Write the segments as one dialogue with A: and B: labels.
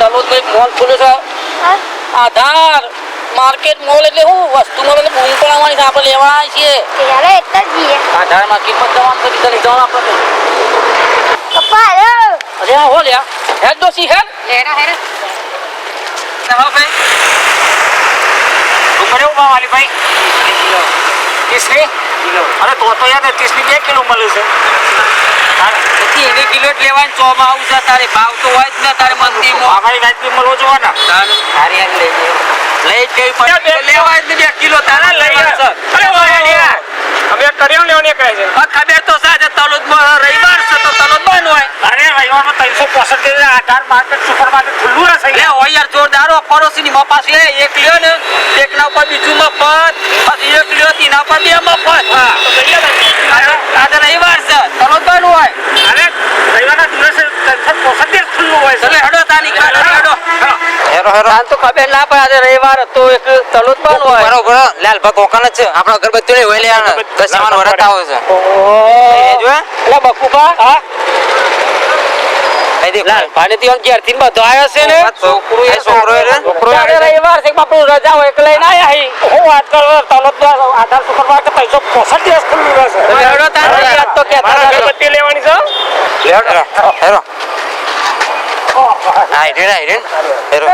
A: તલોદ એક મોલ ખુલ્યો છે આધાર market mall એટલે હું વસ્તુ મળે ને ભૂમ પણ આવવાની આપણે લેવા આવી છીએ
B: ત્યારે એટલે જ જઈએ
A: આધાર માર્કેટમાં જવાનું તો બીજા લઈ જવાનું આપણે
B: પપ્પા
A: અરે આ હો લ્યા હેડ દોસી હેડ
B: લેરા હેરા
A: હા ભાઈ
C: ઉમરે ઉભા વાલી ભાઈ 30 ની અરે તો યાર 30 ની 2 કિલો મળે છે
A: એને કિલો જ લેવાની ચોમાં આવું છે તારે ભાવ તો હોય જ ને તારે મંદીમાં
C: અમારી વાતની મળવો જોવાના
A: તારી આગ લઈ લઈ જ ગઈ પણ લેવાય જ ને 2 કિલો તારે લઈ આવશે
C: અરે વાયા અમે કર્યો લેવાની કહે છે
A: ખબર તો સાજે તલોદમાં રવિવાર છે તો તલોદ બંધ હોય
C: અરે રવિવારમાં 365 દિવસ આધાર માર્કેટ સુપર માર્કેટ ખુલ્લું રહેશે
A: લે હોય યાર જોરદાર પડોશીની મપાસ લે એક લ્યો ને એકના ઉપર બીજું મફત પછી એક લ્યો તેના ઉપર 2 મફત હા તો કહીએ આજે રવિવાર છે તલોદ બંધ હોય
C: અરે રવિવારના દિવસે 365 દિવસ ખુલ્લું હોય છે
A: એટલે હેડો તાની કાઢો હેડો
C: હેરો હેરો
A: તાન તો ખબર ના પડે આજે રવિવાર હતો એક તલોદ બંધ હોય
D: બરોબર લાલ ભગ ઓકાન જ છે આપણો અગરબત્તી લઈ હોય લે દસમાન વરત આવે છે
A: જો એટલે બકુબા હા
D: કઈ દે
A: લાલ પાણી થી ઘેર થી બધો આવ્યો છે ને
D: છોકરો એ છોકરો
A: આજે રવિવાર છે બાપુ રજા હોય એટલે લઈને આયા હી
C: હું વાત કરું તલોદ આધાર સુપર માર્કેટ 365 દિવસ ખુલ્લું રહેશે
A: હેડો તાન યાદ તો કેતા
C: મારા અગરબત્તી લેવાની છે
D: હેરો હેરો આઈ હેરો હેરો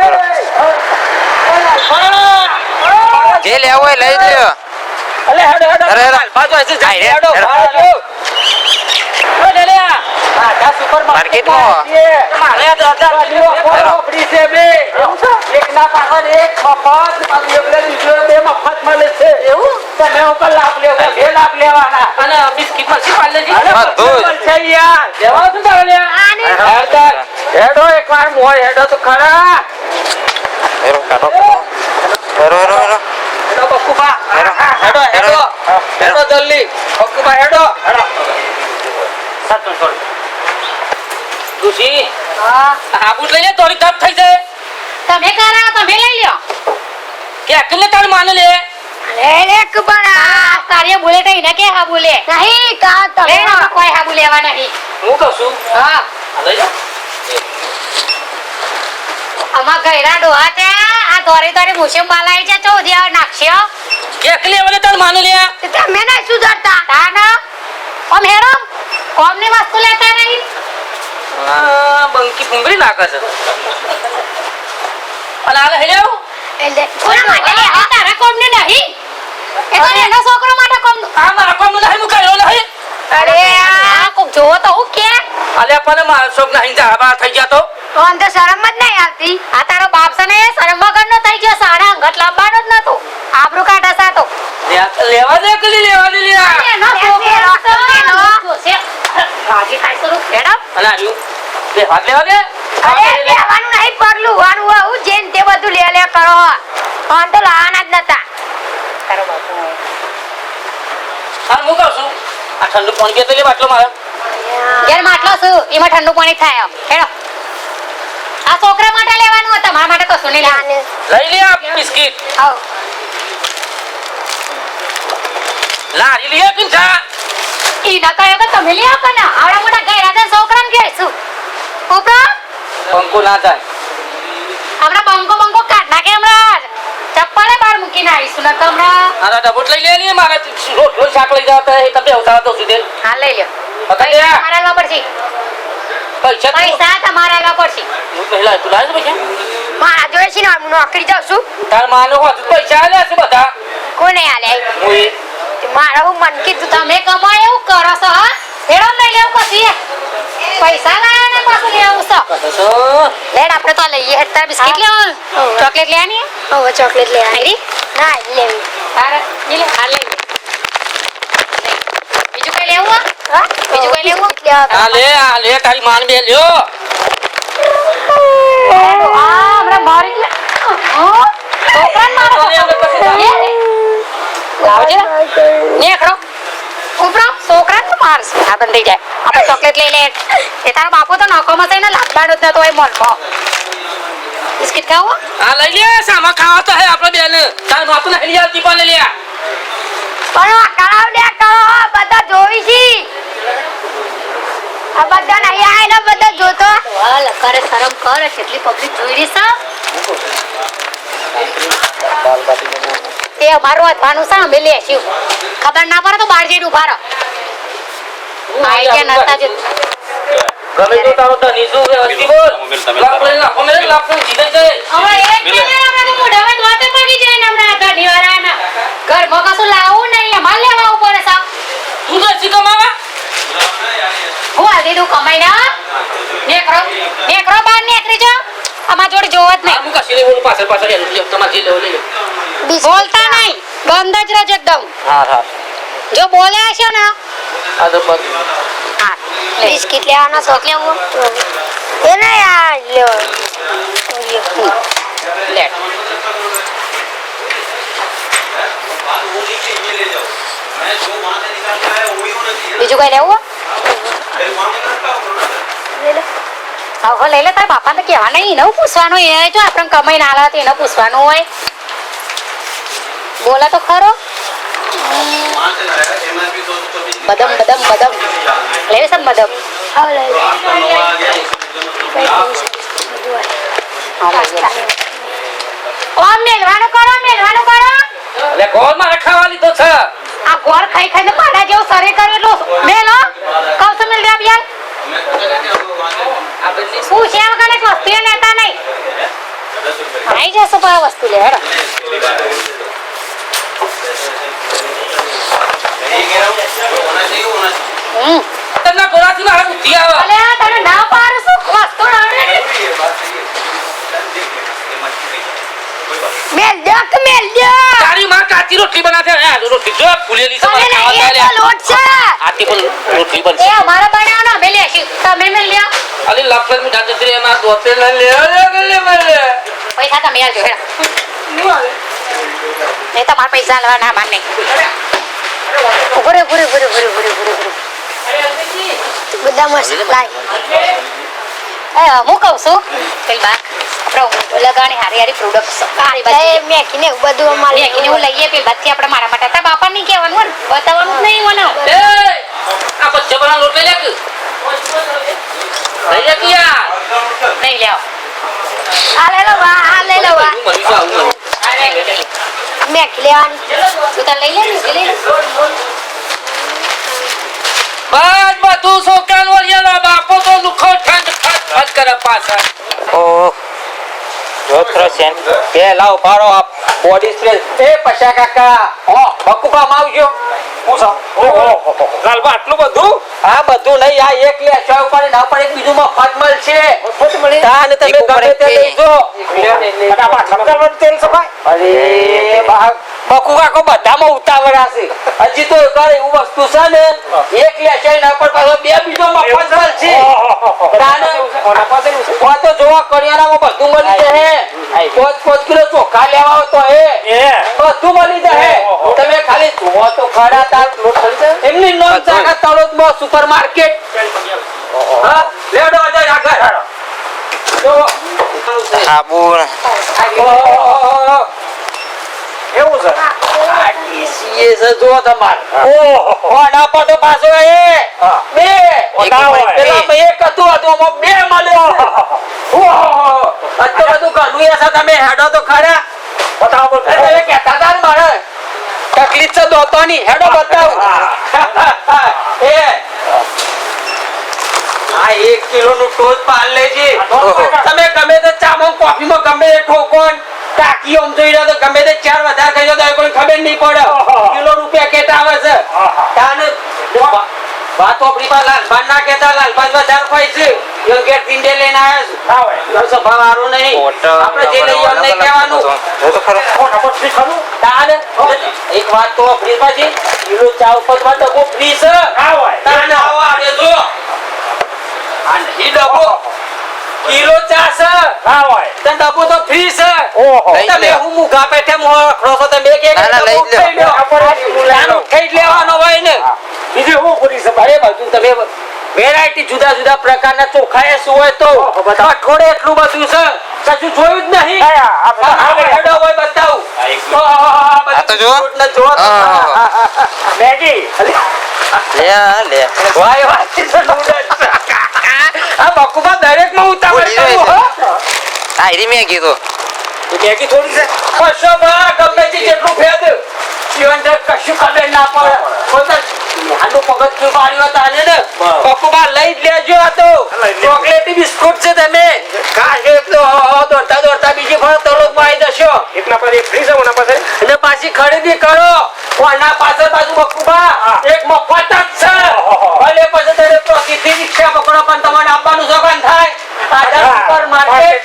D: જે લેવો હોય લઈ લ્યો
A: અલે હેડો હેડો
D: અરે, અરે.
A: બાજુ આઈ
D: આઈ રે,
A: હેડો
D: હેડો.
A: ઓ લેલ્યા આ સુપર
D: માર્કેટમાં.
A: મારે આ દાદા ફોડી છે બે એક ના પાછળ એક મફત પાછું એક લે બીજો 2 મફત મળે છે એવું તમે ઉપર લાભ લેવો બે લાભ લેવાના અને બિસ્કિટ માં શું પાલે છે
D: બધું જ.
A: છે યાર લેવા શું તારે લે હેડો એકવાર મોય હેડો તો ખરા
D: હેરો કાઢો હેરો હેરો હેરો
A: હેડો બકુબા
D: હેડો.
A: હેડો હેડો હેડો જલ્દી બકુબા હેડો હેડો
C: સાચું છોડ
A: ખુશી
B: હા
A: આબુ લઈ લે થોડી કપ થઈ જાય
B: તમે કરા તમે લઈ લ્યો
A: કે અકલ તાર માન લે
B: લે લે કબડા કાર્ય બોલે તો એને કે હા બોલે નહીં કા તમે કોઈ હા બોલેવા નહીં
A: હું કહું છું
B: હા
A: આ લઈ જા
B: અમાર ગયરા ડોહા છે આ દોરે દોરે મુશે માલાઈ છે તો દિયા નાખ્યો
A: કે અકલ હવે તાર માન લે
B: તમે નહીં સુધરતા તાના ઓમ હેરો કોમની વસ્તુ લેતા નહીં
A: બંકી પુંગળી નાખે છે અને આલે હેલ્યો
B: એટલે કોના માટે લે આ તારા કોમને નહીં એ તો એનો છોકરો માટે કોમ
A: આ મારા કોમ નહીં મુકાયો નહીં
B: અરે આ કોક જોવો તો હું કે
A: આલે પણ મારો શોક નહીં જા બા થઈ ગયા તો
B: કોણ તો શરમ જ નહીં આવતી આ તારો બાપ છે ને શરમ વગરનો થઈ ગયો સાડા અંગત લાવવાનો જ નતો આબરૂ કાઢા સાતો
A: લેવા દે કલી લેવા દે લે
B: એનો છોકરો છે રાજી ખાઈ તો મેડમ
A: અને આલ્યું લે હાથ લેવા દે
B: અરે લેવાનું નહીં પરલું વાનું હું જેન તે બધું લે લે કરો કોણ તો લાવવાના જ નતા તારો બાપુ
A: અને હું કહું છું આ ઠંડુ પાણી કે તો લે બાટલો મારે
B: ઘેર માટલો છું એમાં ઠંડુ પાણી થાય હેડો આ છોકરા માટે લેવાનું હતું મારા માટે કશું નહીં લેવાનું
A: લઈ લે આ બિસ્કિટ
B: આવ
A: લારી લે કિન થા
B: ઈ ના કહે કે તમે લે આવો ને આવડા મોટા ગયરા છે છોકરાને ઘેરશું ઉપરા
A: પંકો ના જાય
B: હમણાં બંકો કાઢ નાખે હમણાં ચપ્પલે બહાર મૂકીને આવીશું ને હમણાં
A: આના ડબોટ લઈ લે ને મારે રોજ શાક લઈ જતા એ તમે ઉતાર તો સીધે
B: હા લઈ લ્યો
A: પકડ લે
B: તમારા લાવવા પડશે
A: પૈસા
B: પૈસા તમારા લાવવા પડશે
A: હું પહેલા તું લાવ પૈસા
B: મારા જોડે છે ને હું નોકરી જાઉં છું
A: તાર માનો હોત પૈસા આલે છે બધા
B: કોને આલે
A: હું
B: મારા હું મન કીધું તમે કમાય એવું કરો છો હા હેડો લઈ લેવું પછી પૈસા લાયા ને પાછું લેવું છો
A: કદસો
B: લેડ આપણે તો લઈએ હેડતા બિસ્કિટ લેવું ચોકલેટ લેવાની હવે ચોકલેટ લેવાની ના લેવી તારે ઈ લે આ લઈ બીજું કઈ લેવું હા બીજું કઈ લેવું
A: આ લે તારી માન બે લ્યો
B: હમણાં મારી લે છોકરાને મારો લાવજે નેકડો ઉપરો છોકરાને તો મારશે આ બંધ થઈ જાય આપણે ચોકલેટ લઈ લે એ તારો બાપુ તો નોકોમાં થઈને લાગવાનો જ નતો એ મોલમાં બિસ્કિટ ખાવો
A: આ લઈ લે સામા ખાવા તો હે આપણે બેન તાર માતો નહીં આવતી પણ લે
B: પણ આ કરાવ દે કરો બધા જોઈ છી આ બધા નહીં આય ને બધા જોતો હાલ કરે શરમ કર કેટલી પબ્લિક જોઈ રહી છે તે અમારું અથવાનું છે અમે લેશું ખબર ના પડે તો બહાર જઈને ઉભા રહો આઈ ગયા નતા જ
A: ગમે તો તારો ધની શું વ્યવસ્થિત બોલ લાખ લઈને લાખો મેં લાખ નું જીતે છે
B: હવે એક ને આપણે તો મોઢામાં વાતે પડી જાય ને હમણાં ધની વાળાના ઘરમાં કશું લાવવું નહીં અમાર લેવા ઉપર છે
A: તું તો શી કમાવા
B: હું આ દીધું કમાઈને નેકરો બહાર નીકળી જો અમાર જોડે જોવા જ નહીં
A: હું કશી નહીં બોલું પાછળ પાછળ એનું જે તમારે જે લેવું લઈ લો
B: બોલતા નહીં બંધ જ રહેજો એકદમ
A: હા હા
B: જો બોલે હશે ને
A: આ તો બસ
B: હા બિસ્કિટ લેવાના શોખ લેવું એ ને યાર લ્યો લે બીજું કઈ લેવું હવે લઈ લે તારા બાપા ને કહેવા નહીં એને પૂછવાનું એ જો આપણે કમાઈને આલા તો એને પૂછવાનું હોય બોલા તો ખરો બદમ બદમ બદમ લેવી છે બદમ મેલવાનું કરો
A: એટલે ગોળ માં ખાવા લીધો છે
B: આ ગોળ ખાઈ ખાઈને પાડા જેવો શરીર કરેલો મેલો કહું છું મેલ દે યાર શું છે વગર એક વસ્તુ લેતા નહીં આવી જશો પણ આ વસ્તુ લે હેડો
A: તને ગોળાથી મારા બુદ્ધિ આવે
B: અલે આ તને ના પાડું છું વસ્તુ મેલ દે
A: તારી માં કાચી રોટલી બનાવે છે આ રોટલી જો ફૂલેલી છે
B: અરે
A: મારા
B: નહીં, એ તો લોટ છે
A: આથી પણ રોટલી
B: એ
A: બનશે
B: અમારા બનાવવાનો અમે લેશું તમે મેલ લ્યો
A: અલી લફલ મી ડાજે ત્રે માં દોતે લે લે
B: પૈસા તમે આલજો હેડો નહીં તમારા પૈસા લેવા ના માન નહીં ઉભો રે બધા મસ્ત લાય હું કહું છું કઈ વાત આપણે લગાણી હારી હારી પ્રોડક્ટ સારી બધી મેકીને બધું અમારે મેકીને હું લઈએ પે બધી આપણે મારા માટે તારા બાપા નહીં કહેવાનું હોય બતાવવાનું જ નહીં મને
A: એ આ બચ્ચા બના લોટ લઈ લે કે લઈ લે કે યાર
B: નહીં લેવો આ લે લો વા
A: મરી જાવ
B: મેકી લેવાની તું તાર લઈ લે
A: બસ બધું છોકરાનો વળિયાનો બાપો તો લુખો ઠંડ કરે પાછા
D: ઓહ જો ક્રોસેન બે લાવ પાડો આ બોડી સ્પ્રે એ પછા કાકા બકુપા માં આવજો
C: લાલબા આટલું બધું
D: આ બધું નહીં આ એક લે ચાવ પાડી ના પાડી બીજું માં ફટ મળશે તાને તમે ગમે તે લઈજો
C: તેલ સફાઈ
D: અરે બા બકુ કાકો બધામાં ઉતાવળા છે હજી તો એક એવું વસ્તુ છે ને એક લે ચાઈ ના પર પાછો બે બીજો માં ફટ મળશે તાને ઓ તો જોવા કરિયાણામાં બધું મળી જશે 5 કિલો ચોખા લેવા હોય તો બધું મળી જશે તમે ખાલી જોવો તો ખરા તાર એમની નોમ ચાકા તળોદમાં સુપરમાર્કેટ હા લેડો જાય આગળ જો સાબુ
C: એવું છે
D: સીએ છે જો તમાર ઓહો ના પાટો પાછો બે પેલા એક હતું આમાં બે મળ્યો ઓહો અત્યારે બધું ઘણું છે તમે હેડો તો ખરા
C: બતાવો
D: તમે કહેતા હતા ને મારે તકલીફ છે દોતોની હેડો બતાવું આ 1 કિલો નું ટોચ પાલ લેજે તમે ગમે તે ચામાં કોફીમાં ગમે તે ઠોકોન ટાકી ઓમ જોઈ રહ્યો તો ગમે તે 4 વધારે કહી દો તો કોઈ ખબર નહીં પડે કિલો નું પેકેટ આવે છે તાને વાતો આપણી પાસે લાલભાન ના કહેતા લાલભાન વધારે ખાય છે યોગ્ય ટીંડે લઈને આવ્યા છું સભા વાળું નહીં આપણે જે લઈએ એમ નહીં કહેવાનું તાને એક વાત તો ફ્રી પાછી કિલો ચા ઉપર ડબ્બો ફ્રી છે તાને આવો આડે જો આ નહીં ડબ્બો કિલો ચા છે તને ડબ્બો તો ફ્રી છે તમે હું મુગા પેઠે મોખરો છો તમે એક ખાઈ લેવાનો હોય ને
C: બીજું હું કરી છે
D: અરે બધું તમે વેરાયટી જુદા જુદા પ્રકારના ચોખા શું હોય તો થોડે એટલું બધું છે કશું જોયું જ નહીં હેડો હોય બતાવું
C: તો જો
D: એટલે જો તો.
C: હા.
A: મેગી
C: લે
D: વાય વાય છે નૂડલ્સ. આ બકુબા દરેકમાં ઉતાવળ
C: બોલી
D: કરું,
C: રહ્યો
D: હો.
C: આ હીરી મેગી તો
A: મેગી થોડી છે
D: કશો બા ગમે તે જેટલું ફેદ જીવન જે કશું કદર ના પડે કોઈ તો આનું પગથિયું પાડ્યું હતા આને ને બકુબા લઈ જ લેજો. આ તો ચોકલેટી બિસ્કુટ છે. તમે કાશે તો દોડતા દોડતા બીજી ફળ તરત માં આવી જશો.
A: એકના પર એક ફ્રી છે ઓના પાસે
D: અને પાછી ખરીદી કરો. કોના પાછળ બાજુ બકુબા એક મફત જ છે. ભલે પછી તમે પ્રતિથી રિક્ષા પકડો પણ તમારે આપવાનું જોગન થાય. આધા સુપર માર્કેટ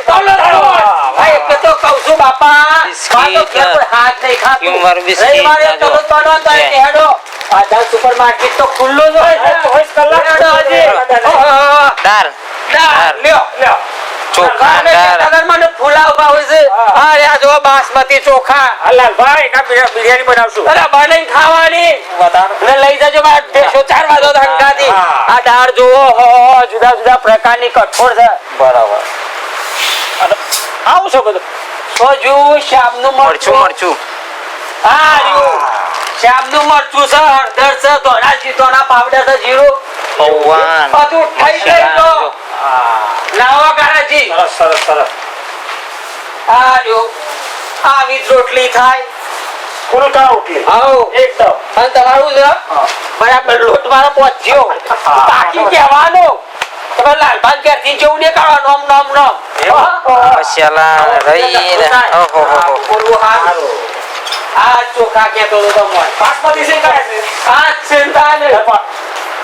D: એટલે તો કહું છું બાપા મારો ઘેર કોઈ હાથ નહીં ખાતું.
C: કેવું મારું બિસ્કિટ
D: રવિવારે
C: ખાજો.
D: તરત બનવાનું તો એ હેડો. આધા સુપર માર્કેટ તો ખુલ્લું જ હોય છે.
A: 24 કલાક
D: હેડો હજી. ઓહો.
C: દાળ
D: દાળ લ્યો.
A: લ્યો
C: ચોખા
D: અને
C: દાળ
D: નગરમાં ફૂલા ઉભા હોય છે. અરે આ જો બાસમતી ચોખા.
A: હલાલભાઈ કા બિરયાની બનાવશું
D: અરે બનાઈને ખાવાની.
A: બતાવો
D: અને લઈ જજો મારા દેશો 4 વાજો ધંકાથી.
A: હા.
D: આ દાળ જુઓ જુદા જુદા પ્રકારની કઠોળ છે.
C: બરાબર
A: આવું છો બધું
D: તો જુઓ શામનું
C: મરચું મરચું
D: હા રહ્યું. શામનું મરચું છે, હળદર છે, ધોળા જીતોના પાવડર છે, જીરું
C: પૌવાન
D: બધું થઈ ગયું તો. લાવો કારાજી.
A: સરસ સરસ સરસ
D: આ રહ્યું. આવી જ રોટલી થાય.
A: ફૂલ કા રોટલી
D: આવો.
A: એકદમ
D: અને તમારું છે બરાબર લોટ મારો પહોંચ્યો. બાકી કહેવાનું તમે લાલભાન ક્યારથી જેવું નહીં કરવાનું. નોમ નોમ નોમ.
C: મસાલા રહી ને ઓહો હો
D: બોલવું હારું. આ ચોખા કહેતો હતો તમને.
A: બાસમતી સિંગ કરે છે
D: આ જ ચિંતા ને.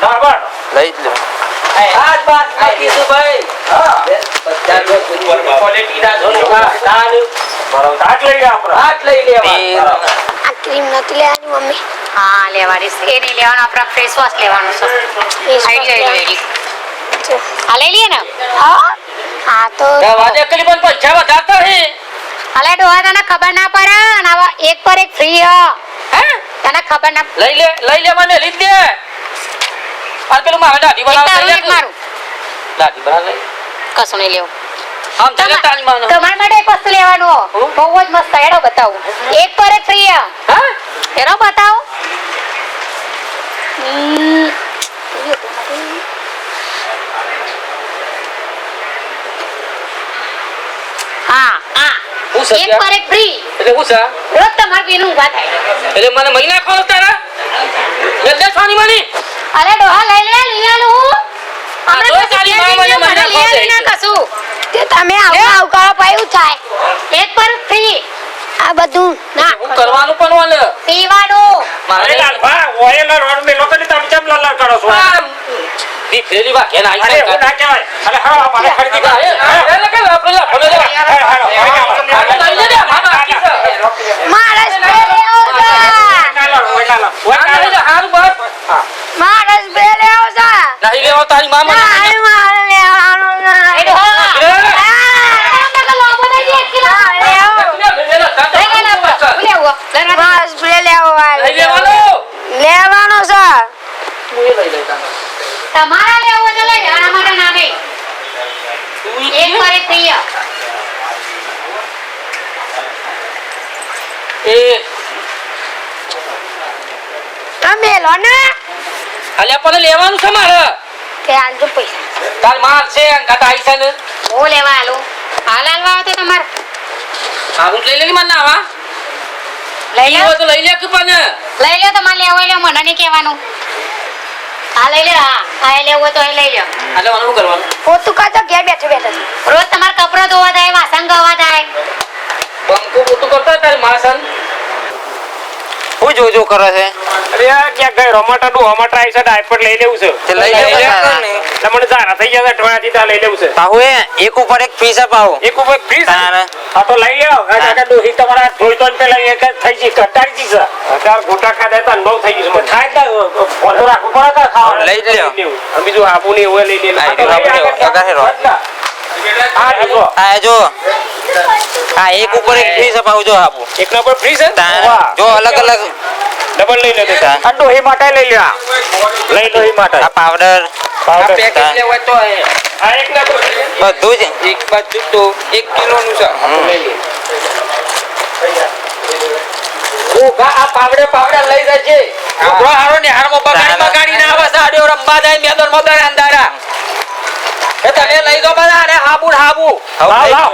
A: બરાબર
C: લઈ જ લો
D: આ જ વાત કીધું ભાઈ. બધા લોકો ક્વોલિટીના ચોખા, દાળ,
A: બરાબર આટ લઈ ગયા આપણે
D: આ જ લઈ લેવા.
C: તેલ
B: આ ક્રીમ નથી લેવાની મમ્મી. હા લેવાની છે. એ નહીં લેવાનું, આપણે ફેસ વોશ લેવાનું છે. આઈડિયા લઈ આ લઈ લઈએ ને. હા તો
D: વાજે કલી પણ પૈસા વધારતા હે.
B: અલે ડોહા તને ખબર ના પડે અને આવા એક પર એક ફ્રી હે તને ખબર ના
D: લઈ લે મને લીધ દે. આ પેલું મારે દાઢી
B: એક
D: બનાવ
B: તારું એક મારું
D: દાઢી બનાવ લઈ.
B: કશું નહીં લેવું.
D: આમ ચાલે તાળી માનો.
B: તમારા માટે એક વસ્તુ લેવાનું બહુ જ મસ્ત એડો બતાવું. એક પર એક ફ્રી
D: હા?
B: એનો બતાવો. હા હા
D: હું
B: એક
D: સત્યા?
B: પર એક ફ્રી.
D: એટલે હું છે?
B: રોજ તમારે પીનું ઊભા થાય.
D: એટલે મને મહિના ખોલ તારા એટલે છાની માની.
B: અરે ડોહા લઈ લે લઈ આલું.
D: આ તો તારી માં મને મહિના ખોલ દે.
B: તે તમે આવ કરો પાયું થાય. એક પર ફ્રી. આ બધું ના
D: હું કરવાનું પણ વાલે.
B: પીવાનું.
A: અરે લાલભા ઓયલા રોડ મે લોકોની તમે કેમ લલ્લા કરો છો
D: દી ફેરી વા કેના
A: અરે હું ના કહેવાય અરે હા મારે ખરીદી કરો
D: એટલે કે આપણે લા ભલે લા. લઈ લે મામા આકી છે.
B: મારા સ્પ્રે લેવો છે.
D: આ લઈ લે હારું બસ.
B: મારા સ્પ્રે લેવો છે.
D: નહીં લેવો તારી મામા.
B: મારે લેવાનું ના. એ ડોહા. આ લોબો નહીં દે કે ના લેવો. મારા સ્પ્રે લેવો
D: લઈ લેવાનો.
B: લેવાનો છે.
D: હું એ લઈ લેતા.
B: તમારા લેવો તો લઈ આના માટે ના નહીં. એક પર એક ફ્રી.
D: એ
B: તમે લો ને
D: અલ્યા પણ લેવાનું છે મારે.
B: કે આલજો પૈસા.
D: તાર માર છે અંગાત આઈ છે ને.
B: હું લેવા આલું. હાલ હાલવા આવે તો તમારે
D: આવું લઈ લે મને આવા.
B: લઈ લો.
D: તો લઈ લે કે પણ.
B: લઈ લો તમારે લેવો હોય લો મને નહીં કહેવાનું. હા લઈ લે. હા એ લેવું હોય તો એ લઈ લો.
D: એટલે મને શું કરવાનું?
B: પોતું કાચો ઘેર બેઠો બેઠો રોજ તમારે કપડો ધોવા થાય વાસણ ધોવા થાય.
D: બંકો પોતું કરતા તારી માસન.
C: હું જોજો કરે છે
A: અરે આ ક્યાં ગઈ રમાટા નું હમાટા આવી છે ડાયપર લઈ લેવું છે
C: તે લઈ લે
A: તમને જારા થઈ ગયા અઠવાડિયાથી ત્યાં લઈ લેવું છે
C: પાહુ એક ઉપર એક પીસ અપાવો
A: એક ઉપર ફ્રી છે
C: તારે
A: હા તો લઈ આવો કાકા ડોહી તમારા જોઈ તો પેલા એક જ થઈ ગઈ કટારી ગઈ છે અત્યારે ગોટા ખાધા તો અનુભવ થઈ ગયો છે મને થાય તો ફોટો રાખવું પડે કે ખાવા
C: લઈ જ લ્યો.
A: અને બીજું આપું ને એવું લઈ લે
C: આ રીતે આપણે વગર હેરો.
A: હા જો
C: આ જો આ એક ઉપર એક પીસ અપાવું જો આપું
A: એકના પર ફ્રી છે
C: તારે જો અલગ અલગ
A: ડબલ લઈ લે
C: હા.
A: આ ડોહી માટે લઈ લે લઈ લો ઈ માટે
C: આ પાવડર
A: પાવડર
D: પેકેટ લેવા તો
A: આ એકના પર free છે.
C: બધું જ
D: એક બાજુ તો 1 કિલો નું છે.
C: હમ.
A: લઈ લે
D: ઓગા આ પાવડે લઈ જશે છોકરો હારો ને હારમાં બગાડી ના આવે સાડ્યો રંબા જાય મેદાનમાં દરે અંધારા એ તમે લઈ દો બધા અને હાબુ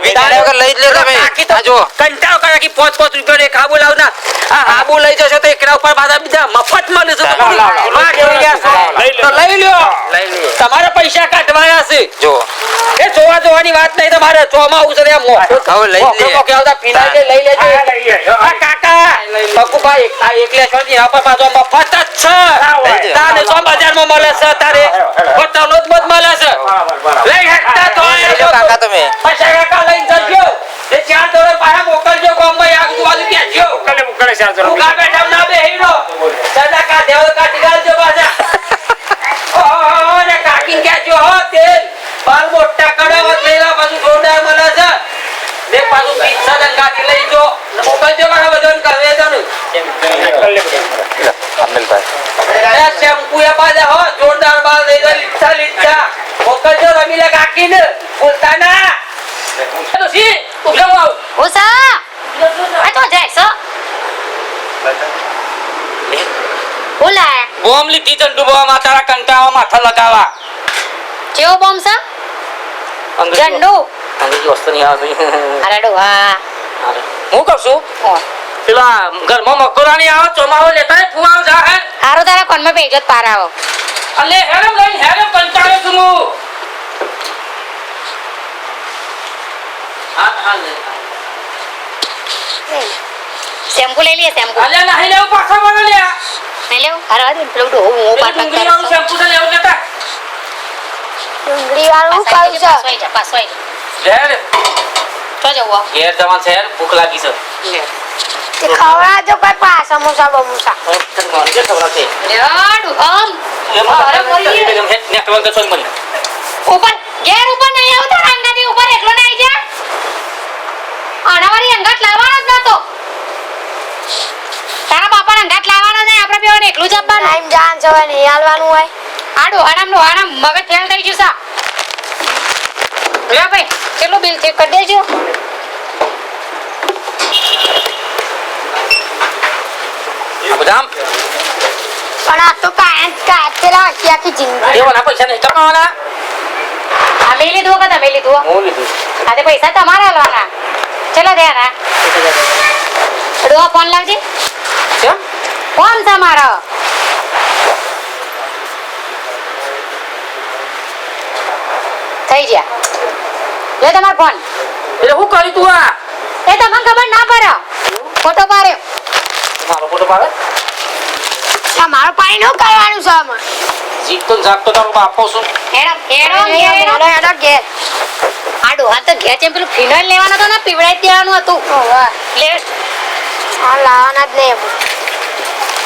C: વિચાર્યા વગર લઈ જ લે તમે આ જો
D: કંટાળો કરે કે 5 રૂપિયા એક હાબુ લાવ ના આ હાબુ લઈ જશો તો એકના ઉપર પાછા બીજા મફત મળે છે તો લઈ લ્યો તમારે પૈસા કાઢવાના છે
C: જો
D: એ જોવાની વાત નહીં તમારે ચોમાં ઉસરે
C: હવે લઈ લે
D: ફિનાઇલ લઈ લેજો આ કાકા બકુભાઈ આ એકલે છો ને આ પાછો મફત જ છે તારે 100 બજારમાં મળે છે તારે પોતાનો જ મત મળે છે લઈ હટતા તો
C: જો કાકા તમે
D: પૈસા કાકા લઈને જજો એ ચાર દોરે પાછા મોકલજો ગામમાં આજુબાજુ બેસજો
A: મુકલે ચાર જણ
D: ઉગા બેઠા ના બેહીનો સદા કા દેવ કાઢી ગાલજો પાછા ઓ ને કાકી કેજો હો તેલ બાલ મોટા કડાવત લેલા પાછું જોરદાર મળે છે દેખ પાછું પીછા દંગાથી લઈ જો મોકલજો મારા બધાને કહે તો ને
C: અમિલભાઈ
D: એ શેમ્પુ એ પાછા હો જોરદાર બાલ લઈ જો લીચા મોકલજો રમીલા કાકીને બોલતા ના તો સી ઉભો આવ
B: ઓસા આ તો જાય સો બોલા
D: બોમ લીધી ચંદુ બોમાં તારા કંટાવા માથા લગાવા
B: કેવો બોમ્બ છે ઝંડુ
D: અંગ્રેજી વસ્તુ નહીં આવે
B: અરે ડોહા
D: હું કહું છું પેલા ઘરમાં મકોરાની આવે ચોમાવો લેતા ફુવાઓ જા હે
B: હારો તારા કોનમાં બેજો પારાવો
D: અલે હેરમ લઈને હેરમ કંટાળે છું હું હા લે
B: શેમ્પુ લઈ લે શેમ્પુ
D: અલે નહીં લેવું પાછા મને લે
B: નહીં લેવું અરે પેલો ડોહો હું પાટ
D: ડુંગળી વાળું શેમ્પુ તો લેવું લેતા
B: ડુંગળી વાળું કાલ છે પાસવાઈ
D: લે
B: તો જવો
D: ઘેર જવાન છે ભૂખ લાગી છે
B: તે ખવડા જો કોઈ પા સમોસા બમોસા
D: તને કોણ કે ખબર છે
B: યાડુ હમ અરે મોરી
D: નેટવર્ક તો મને
B: ઉપર ઘેર ઉપર નહીં આવતો અંગાથી ઉપર એકલો ના આવી જા આનાવારી અંગાત લાવવાનો જ નતો તારા બાપાને અંગાત લાવવાનો નહીં આપણે બેવાને એકલું જ આપવાનું ટાઈમ જાન જવા નહીં હાલવાનું હોય આડો આનામ મગજ ફેલ થઈ ગયું સા લે ભાઈ કેટલું બિલ ચેક કરી દેજો
D: બદામ
B: પણ આ તો પેલા આખી જિંદગી
D: દેવાના પૈસા નહીં કમાવાના
B: અમે લીધું કે તમે લીધું
D: હું લીધું
B: આ તે પૈસા તમારે હાલવાના ચલો દે ના ડોહા ફોન લાવજે
D: કેમ
B: ફોન છે મારો થઈ ગયા લે તમારો ફોન
D: એટલે હું કરી તું આ
B: એ તમને ખબર ના પડે ફોટો પાડ્યો
D: મારો ફોટો પાડે
B: મારો પાણી નું કરવાનું છે આમાં
D: જીતતો ને જાગતો તારો બાપો છું
B: હેડો ઘેર આ ડોહા તો ઘેર છે પેલું ફિનાઇલ લેવાનો હતો ને પીવડાઈ દેવાનું હતું લે આ લાવવાના જ નહીં